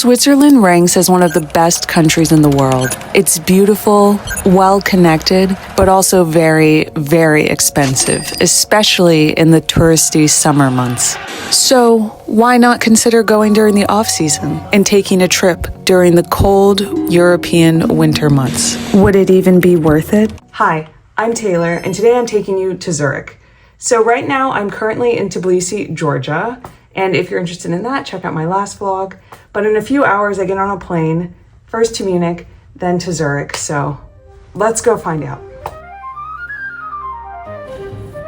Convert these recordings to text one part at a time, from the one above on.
Switzerland ranks as one of the best countries in the world. It's beautiful, well-connected, but also very, very expensive, especially in the touristy summer months. So why not consider going during the off-season and taking a trip during the cold European winter months? Would it even be worth it? Hi, I'm Taylor, and today I'm taking you to Zurich. So right now I'm currently in Tbilisi, Georgia, and if you're interested in that, check out my last vlog. But in a few hours, I get on a plane, first to Munich, then to Zurich. So let's go find out.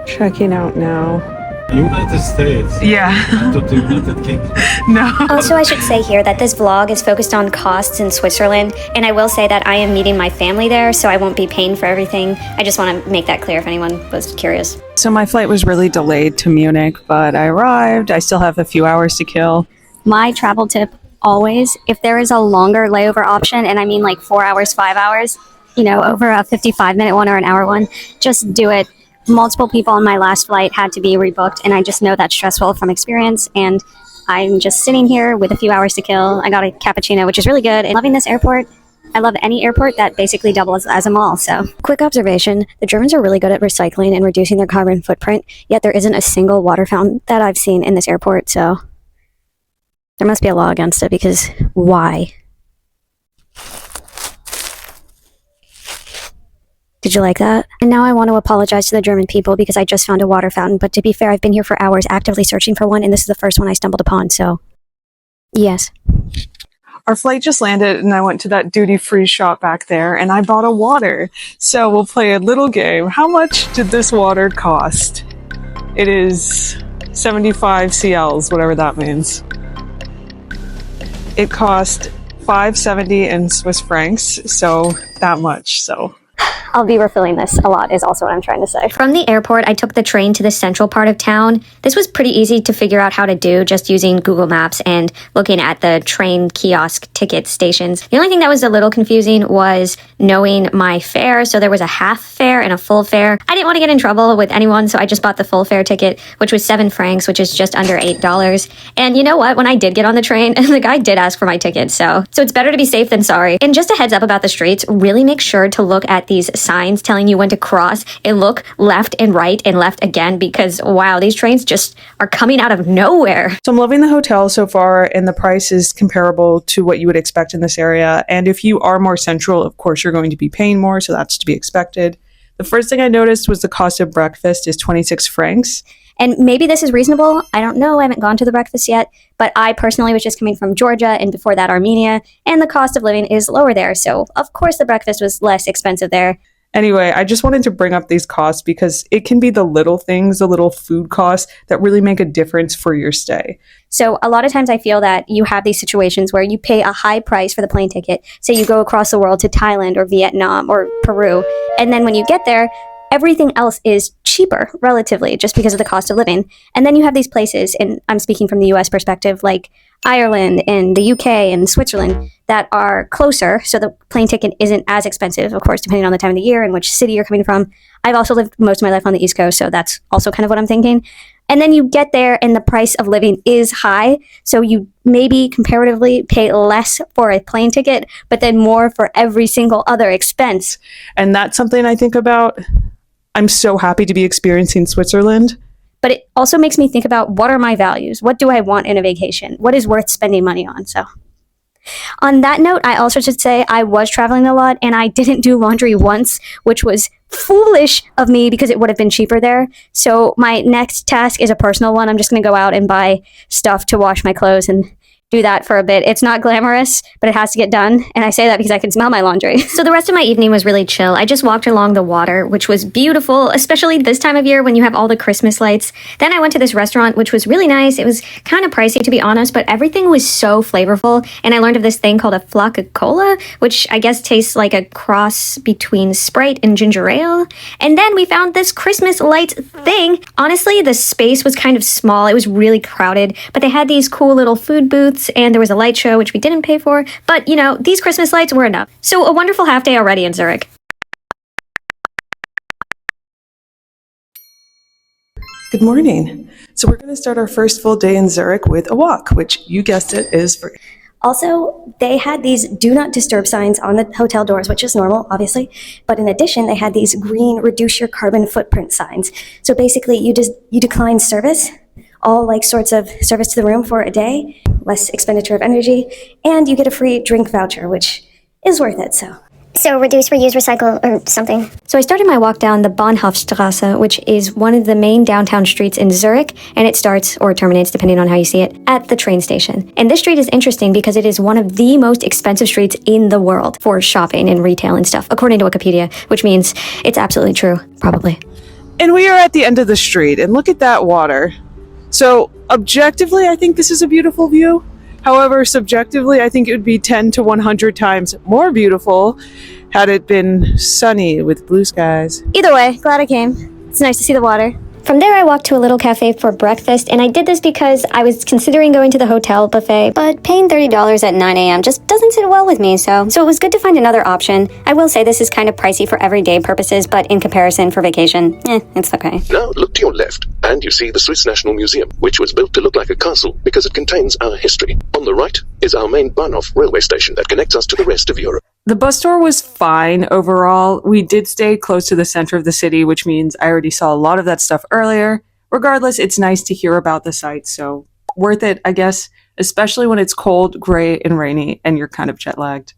Checking out now. United States. Yeah. Not the United Kingdom. No. Also, I should say here that this vlog is focused on costs in Switzerland, and I will say that I am meeting my family there, so I won't be paying for everything. I just want to make that clear if anyone was curious. So my flight was really delayed to Munich, but I arrived. I still have a few hours to kill. My travel tip, always, if there is a longer layover option, and I mean like 4 hours, 5 hours, over a 55-minute one or an hour one, just do it. Multiple people on my last flight had to be rebooked, and I just know that's stressful from experience, and I'm just sitting here with a few hours to kill. I got a cappuccino, which is really good, and loving this airport. I love any airport that basically doubles as a mall, so. Quick observation, the Germans are really good at recycling and reducing their carbon footprint, yet there isn't a single water fountain that I've seen in this airport, so there must be a law against it, because why? Did you like that? And now I want to apologize to the German people because I just found a water fountain, but to be fair, I've been here for hours actively searching for one, and this is the first one I stumbled upon, so yes. Our flight just landed, and I went to that duty-free shop back there, and I bought a water. So we'll play a little game. How much did this water cost? It is 75 CLs, whatever that means. It cost 570 in Swiss francs, so that much, so. I'll be refilling this a lot is also what I'm trying to say. From the airport, I took the train to the central part of town. This was pretty easy to figure out how to do just using Google Maps and looking at the train kiosk ticket stations. The only thing that was a little confusing was knowing my fare. So there was a half fare and a full fare. I didn't want to get in trouble with anyone, so I just bought the full fare ticket, which was 7 francs, which is just under $8. And you know what? When I did get on the train, the guy did ask for my ticket. So it's better to be safe than sorry. And just a heads up about the streets, really make sure to look at these signs telling you when to cross and look left and right and left again, because wow, these trains just are coming out of nowhere. So I'm loving the hotel so far, and the price is comparable to what you would expect in this area. And if you are more central, of course, you're going to be paying more, so that's to be expected. The first thing I noticed was the cost of breakfast is 26 francs. And maybe this is reasonable. I don't know. I haven't gone to the breakfast yet. But I personally was just coming from Georgia and before that Armenia. And the cost of living is lower there. So, of course, the breakfast was less expensive there. Anyway, I just wanted to bring up these costs because it can be the little things, the little food costs that really make a difference for your stay. So a lot of times I feel that you have these situations where you pay a high price for the plane ticket. Say you go across the world to Thailand or Vietnam or Peru. And then when you get there, everything else is cheaper relatively just because of the cost of living. And then you have these places, and I'm speaking from the US perspective, like Ireland and the UK and Switzerland that are closer. So the plane ticket isn't as expensive, of course, depending on the time of the year and which city you're coming from. I've also lived most of my life on the East Coast, so that's also kind of what I'm thinking. And then you get there and the price of living is high. So you maybe comparatively pay less for a plane ticket, but then more for every single other expense. And that's something I think about. I'm so happy to be experiencing Switzerland. But it also makes me think about, what are my values? What do I want in a vacation? What is worth spending money on? So on that note, I also should say I was traveling a lot and I didn't do laundry once, which was foolish of me because it would have been cheaper there. So my next task is a personal one. I'm just going to go out and buy stuff to wash my clothes and do that for a bit. It's not glamorous, but it has to get done. And I say that because I can smell my laundry. So the rest of my evening was really chill. I just walked along the water, which was beautiful, especially this time of year when you have all the Christmas lights. Then I went to this restaurant, which was really nice. It was kind of pricey, to be honest, but everything was so flavorful. And I learned of this thing called a flock of cola, which I guess tastes like a cross between Sprite and ginger ale. And then we found this Christmas lights thing. Honestly, the space was kind of small. It was really crowded, but they had these cool little food booths, and there was a light show, which we didn't pay for. But, these Christmas lights were enough. So a wonderful half day already in Zurich. Good morning. So we're going to start our first full day in Zurich with a walk, which you guessed it is free. Also, they had these do not disturb signs on the hotel doors, which is normal, obviously. But in addition, they had these green reduce your carbon footprint signs. So basically, you decline service, all like sorts of service to the room for a day, less expenditure of energy, and you get a free drink voucher, which is worth it, So reduce, reuse, recycle, or something. So I started my walk down the Bahnhofstrasse, which is one of the main downtown streets in Zurich, and it starts, or terminates, depending on how you see it, at the train station. And this street is interesting because it is one of the most expensive streets in the world for shopping and retail and stuff, according to Wikipedia, which means it's absolutely true, probably. And we are at the end of the street, and look at that water. So objectively, I think this is a beautiful view. However, subjectively, I think it would be 10 to 100 times more beautiful had it been sunny with blue skies. Either way, glad I came. It's nice to see the water. From there, I walked to a little cafe for breakfast, and I did this because I was considering going to the hotel buffet, but paying $30 at 9 a.m. just doesn't sit well with me, so it was good to find another option. I will say this is kind of pricey for everyday purposes, but in comparison for vacation, it's okay. Now look to your left, and you see the Swiss National Museum, which was built to look like a castle because it contains our history. On the right is our main Bahnhof railway station that connects us to the rest of Europe. The bus tour was fine overall. We did stay close to the center of the city, which means I already saw a lot of that stuff earlier. Regardless, it's nice to hear about the site, so worth it, I guess, especially when it's cold, gray, and rainy, and you're kind of jet lagged.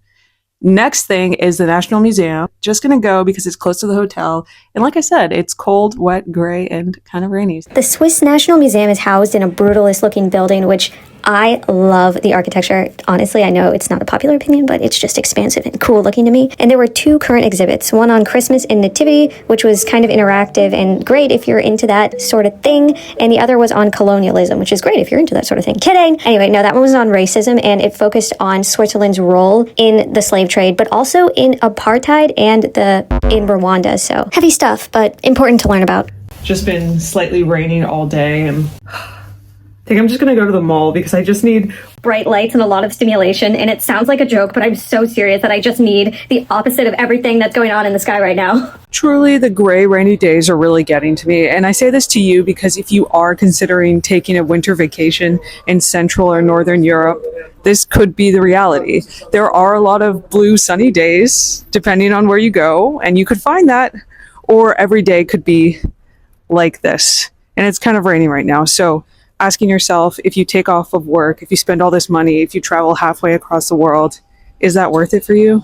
Next thing is the National Museum. Just gonna go because it's close to the hotel. And like I said, it's cold, wet, gray, and kind of rainy. The Swiss National Museum is housed in a brutalist looking building, which I love the architecture. Honestly, I know it's not a popular opinion, but it's just expansive and cool looking to me. And there were two current exhibits, one on Christmas and Nativity, which was kind of interactive and great if you're into that sort of thing. And the other was on colonialism, which is great if you're into that sort of thing. Kidding! Anyway, no, that one was on racism, and it focused on Switzerland's role in the slave trade, but also in apartheid and in Rwanda. So heavy stuff, but important to learn about. Just been slightly raining all day, and I think I'm just gonna go to the mall because I just need bright lights and a lot of stimulation, and it sounds like a joke, but I'm so serious that I just need the opposite of everything that's going on in the sky right now. Truly, the gray, rainy days are really getting to me. And I say this to you because if you are considering taking a winter vacation in Central or Northern Europe, this could be the reality. There are a lot of blue, sunny days, depending on where you go, and you could find that, or every day could be like this. And it's kind of raining right now, so asking yourself, if you take off of work, if you spend all this money, if you travel halfway across the world, is that worth it for you?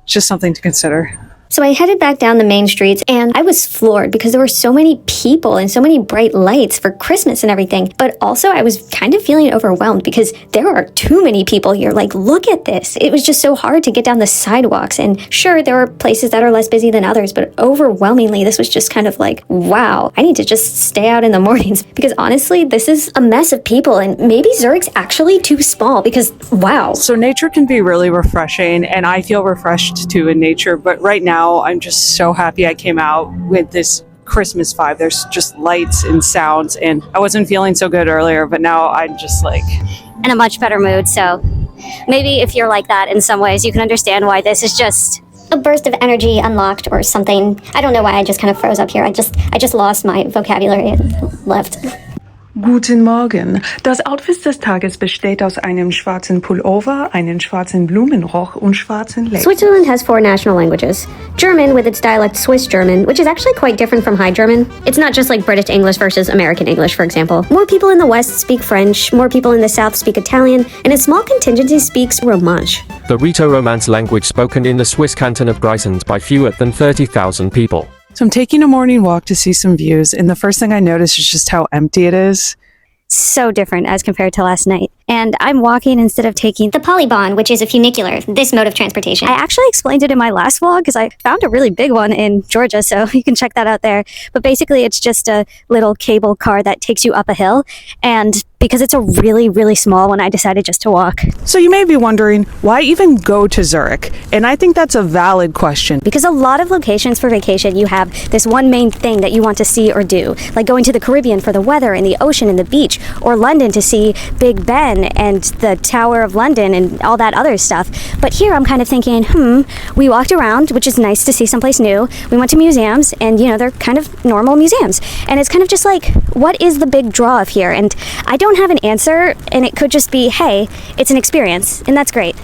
It's just something to consider. So I headed back down the main streets, and I was floored because there were so many people and so many bright lights for Christmas and everything. But also I was kind of feeling overwhelmed because there are too many people here. Like, look at this. It was just so hard to get down the sidewalks. And sure, there are places that are less busy than others, but overwhelmingly, this was just kind of like, wow, I need to just stay out in the mornings because honestly, this is a mess of people, and maybe Zurich's actually too small because, wow. So nature can be really refreshing, and I feel refreshed too in nature, but right now, I'm just so happy I came out with this Christmas vibe. There's just lights and sounds, and I wasn't feeling so good earlier, but now I'm just like in a much better mood. So maybe if you're like that in some ways, you can understand why this is just A burst of energy unlocked or something. I don't know why I just kind of froze up here. I just lost my vocabulary and left. Guten Morgen. Das Outfit des Tages besteht aus einem schwarzen Pullover, einen schwarzen Blumenrock und schwarzen Leggings. Switzerland has 4 national languages. German, with its dialect Swiss German, which is actually quite different from High German. It's not just like British English versus American English, for example. More people in the West speak French, more people in the South speak Italian, and a small contingency speaks Romansh. The Rito-Romance language spoken in the Swiss canton of Grisons by fewer than 30,000 people. So I'm taking a morning walk to see some views, and the first thing I notice is just how empty it is. So different as compared to last night. And I'm walking instead of taking The polybahn, which is a funicular, this mode of transportation. I actually explained it in my last vlog because I found a really big one in Georgia, so you can check that out there. But basically, it's just a little cable car that takes you up a hill. And because it's a really, really small one, I decided just to walk. So you may be wondering, why even go to Zurich? And I think that's a valid question. Because a lot of locations for vacation, you have this one main thing that you want to see or do. Like going to the Caribbean for the weather and the ocean and the beach, or London to see Big Ben again, and the Tower of London and all that other stuff. But here I'm kind of thinking, we walked around, which is nice to see someplace new. We went to museums, and they're kind of normal museums. And it's kind of just like, what is the big draw of here? And I don't have an answer, and it could just be, hey, it's an experience, and that's great.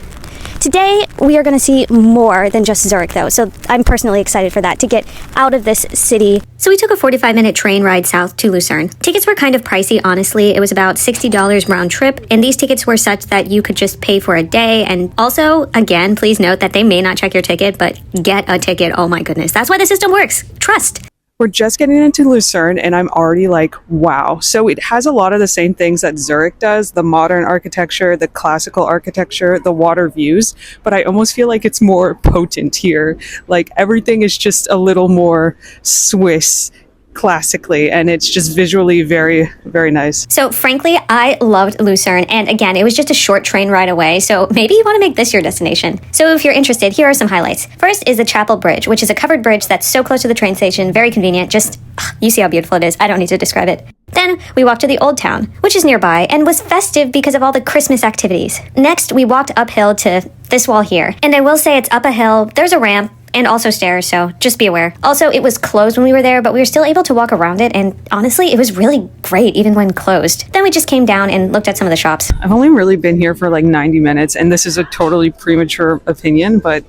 Today, we are going to see more than just Zurich, though, so I'm personally excited for that, to get out of this city. So we took a 45-minute train ride south to Lucerne. Tickets were kind of pricey, honestly. It was about $60 round trip, and these tickets were such that you could just pay for a day. And also, again, please note that they may not check your ticket, but get a ticket. Oh my goodness. That's why the system works. Trust. We're just getting into Lucerne and I'm already like, wow. So it has a lot of the same things that Zurich does, the modern architecture, the classical architecture, the water views, but I almost feel like it's more potent here. Like everything is just a little more Swiss classically, and it's just visually very, very nice. So frankly, I loved Lucerne, and again, it was just a short train ride away, so maybe you want to make this your destination. So if you're interested, here are some highlights. First is the Chapel Bridge, which is a covered bridge that's so close to the train station, very convenient, just, you see how beautiful it is, I don't need to describe it. Then we walked to the Old Town, which is nearby, and was festive because of all the Christmas activities. Next, we walked uphill to this wall here, and I will say it's up a hill, there's a ramp, and also stairs, so just be aware. Also, it was closed when we were there, but we were still able to walk around it, and honestly, it was really great, even when closed. Then we just came down and looked at some of the shops. I've only really been here for like 90 minutes, and this is a totally premature opinion, but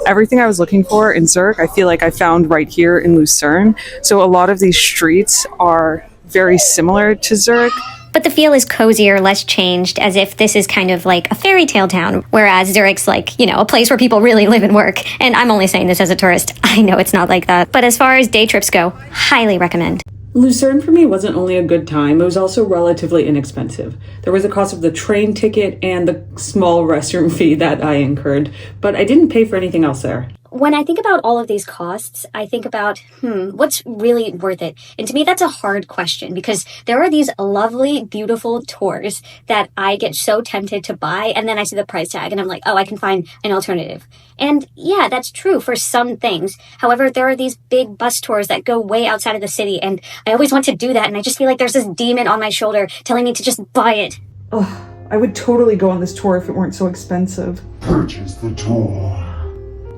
everything I was looking for in Zurich, I feel like I found right here in Lucerne. So a lot of these streets are very similar to Zurich. But the feel is cozier, less changed, as if this is kind of like a fairy tale town, whereas Zurich's like, a place where people really live and work. And I'm only saying this as a tourist. I know it's not like that. But as far as day trips go, highly recommend. Lucerne for me wasn't only a good time, it was also relatively inexpensive. There was the cost of the train ticket and the small restroom fee that I incurred, but I didn't pay for anything else there. When I think about all of these costs, I think about, what's really worth it? And to me, that's a hard question because there are these lovely, beautiful tours that I get so tempted to buy. And then I see the price tag and I'm like, oh, I can find an alternative. And yeah, that's true for some things. However, there are these big bus tours that go way outside of the city. And I always want to do that. And I just feel like there's this demon on my shoulder telling me to just buy it. Oh, I would totally go on this tour if it weren't so expensive. Purchase the tour.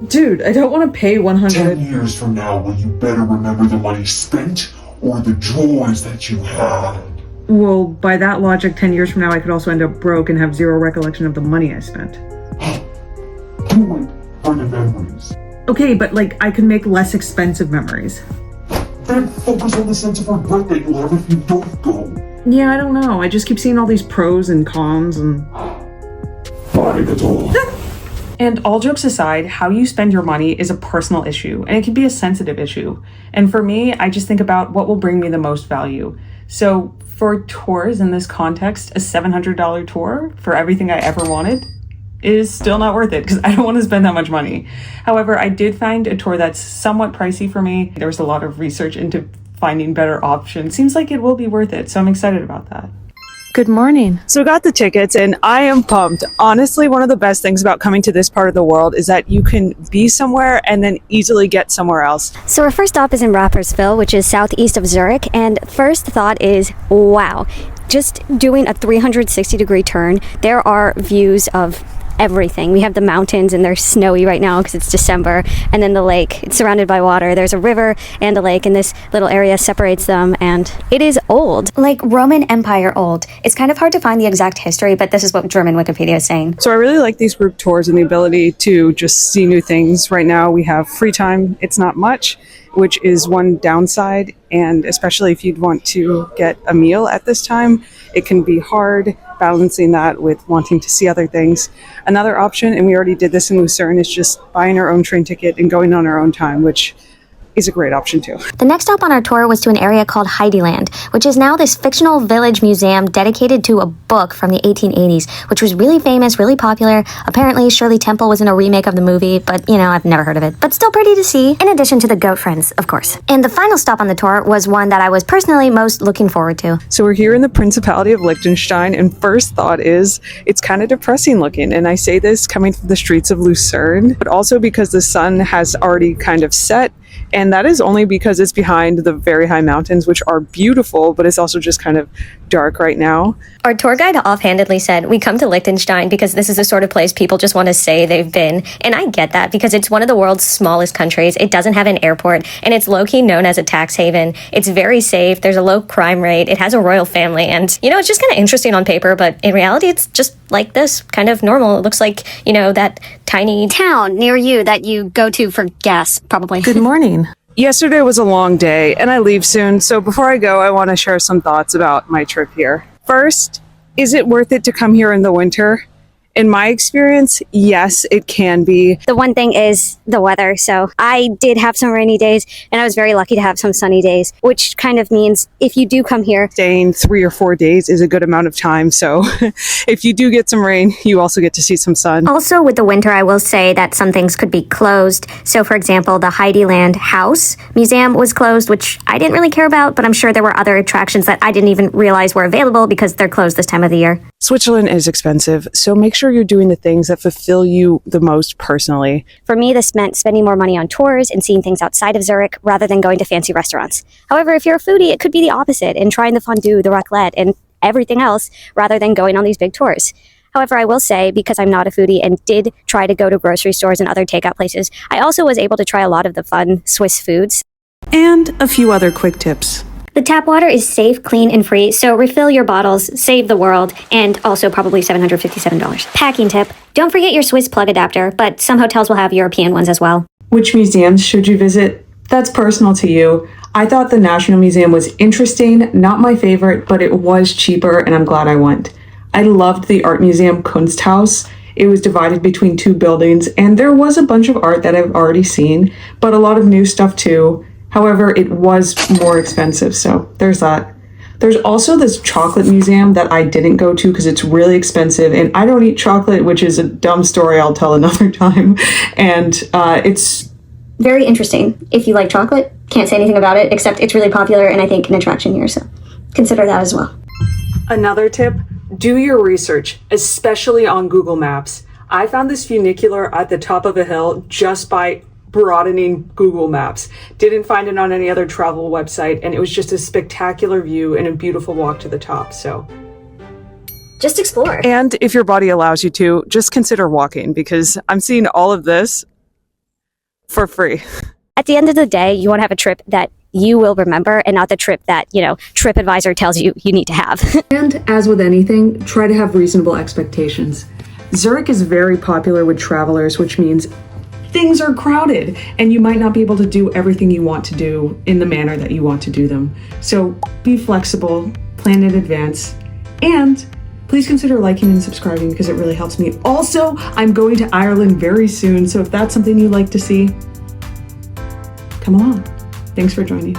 Dude, I don't want to pay 100. 10 years from now, will you better remember the money spent or the joys that you had? Well, by that logic, 10 years from now, I could also end up broke and have zero recollection of the money I spent. Do it for the memories. Okay, but I could make less expensive memories. Then focus on the sense of regret that you'll have if you don't go. Yeah, I don't know. I just keep seeing all these pros and cons and... Buy the tour. And all jokes aside, how you spend your money is a personal issue, and it can be a sensitive issue. And for me, I just think about what will bring me the most value. So for tours in this context, a $700 tour for everything I ever wanted is still not worth it because I don't want to spend that much money. However, I did find a tour that's somewhat pricey for me. There was a lot of research into finding better options. Seems like it will be worth it, so I'm excited about that. Good morning. So got the tickets and I am pumped. Honestly, one of the best things about coming to this part of the world is that you can be somewhere and then easily get somewhere else. So our first stop is in Rapperswil, which is southeast of Zurich, and first thought is, wow. Just doing a 360-degree turn, there are views of everything. We have the mountains and they're snowy right now because it's December, and then the lake. It's surrounded by water. There's a river and a lake, and this little area separates them, and it is old. Like Roman Empire old. It's kind of hard to find the exact history, but this is what German Wikipedia is saying. So I really like these group tours and the ability to just see new things. Right now we have free time. It's not much, which is one downside, and especially if you'd want to get a meal at this time, it can be hard balancing that with wanting to see other things. Another option, and we already did this in Lucerne, is just buying our own train ticket and going on our own time, which is a great option too. The next stop on our tour was to an area called Heidiland, which is now this fictional village museum dedicated to a book from the 1880s, which was really famous, really popular. Apparently, Shirley Temple was in a remake of the movie, but I've never heard of it. But still pretty to see, in addition to the goat friends, of course. And the final stop on the tour was one that I was personally most looking forward to. So we're here in the Principality of Liechtenstein, and first thought is, it's kind of depressing looking. And I say this coming from the streets of Lucerne, but also because the sun has already kind of set. And that is only because it's behind the very high mountains, which are beautiful, but it's also just kind of dark right now. Our tour guide offhandedly said, we come to Liechtenstein because this is the sort of place people just want to say they've been. And I get that because it's one of the world's smallest countries. It doesn't have an airport, and it's low-key known as a tax haven. It's very safe. There's a low crime rate. It has a royal family. And, it's just kind of interesting on paper, but in reality, it's just like this, kind of normal. It looks like, that tiny Town near you that you go to for gas, probably. Good morning. Yesterday was a long day, and I leave soon. So before I go, I want to share some thoughts about my trip here. First, is it worth it to come here in the winter? In my experience, yes, it can be. The one thing is the weather. So I did have some rainy days, and I was very lucky to have some sunny days, which kind of means if you do come here, staying 3 or 4 days is a good amount of time. So if you do get some rain, you also get to see some sun. Also, with the winter, I will say that some things could be closed. So, for example, the Heidiland House Museum was closed, which I didn't really care about, but I'm sure there were other attractions that I didn't even realize were available because they're closed this time of the year. Switzerland is expensive, so make sure you're doing the things that fulfill you the most personally. For me, this meant spending more money on tours and seeing things outside of Zurich rather than going to fancy restaurants. However, if you're a foodie, it could be the opposite and trying the fondue, the raclette, and everything else rather than going on these big tours. However, I will say, because I'm not a foodie and did try to go to grocery stores and other takeout places, I also was able to try a lot of the fun Swiss foods. And a few other quick tips. The tap water is safe, clean, and free, so refill your bottles, save the world, and also probably $757. Packing tip, don't forget your Swiss plug adapter, but some hotels will have European ones as well. Which museums should you visit? That's personal to you. I thought the National Museum was interesting, not my favorite, but it was cheaper, and I'm glad I went. I loved the art museum Kunsthaus. It was divided between 2 buildings, and there was a bunch of art that I've already seen, but a lot of new stuff too. However, it was more expensive, so there's that. There's also this chocolate museum that I didn't go to because it's really expensive, and I don't eat chocolate, which is a dumb story I'll tell another time. And it's very interesting. If you like chocolate, can't say anything about it, except it's really popular and I think an attraction here, so consider that as well. Another tip, do your research, especially on Google Maps. I found this funicular at the top of a hill just by broadening Google Maps. Didn't find it on any other travel website, and it was just a spectacular view and a beautiful walk to the top, so just explore. And if your body allows you to, just consider walking, because I'm seeing all of this for free. At the end of the day, you want to have a trip that you will remember and not the trip that, TripAdvisor tells you you need to have. And as with anything, try to have reasonable expectations. Zurich is very popular with travelers, which means things are crowded and you might not be able to do everything you want to do in the manner that you want to do them. So be flexible, plan in advance, and please consider liking and subscribing because it really helps me. Also, I'm going to Ireland very soon, so if that's something you'd like to see, come along. Thanks for joining.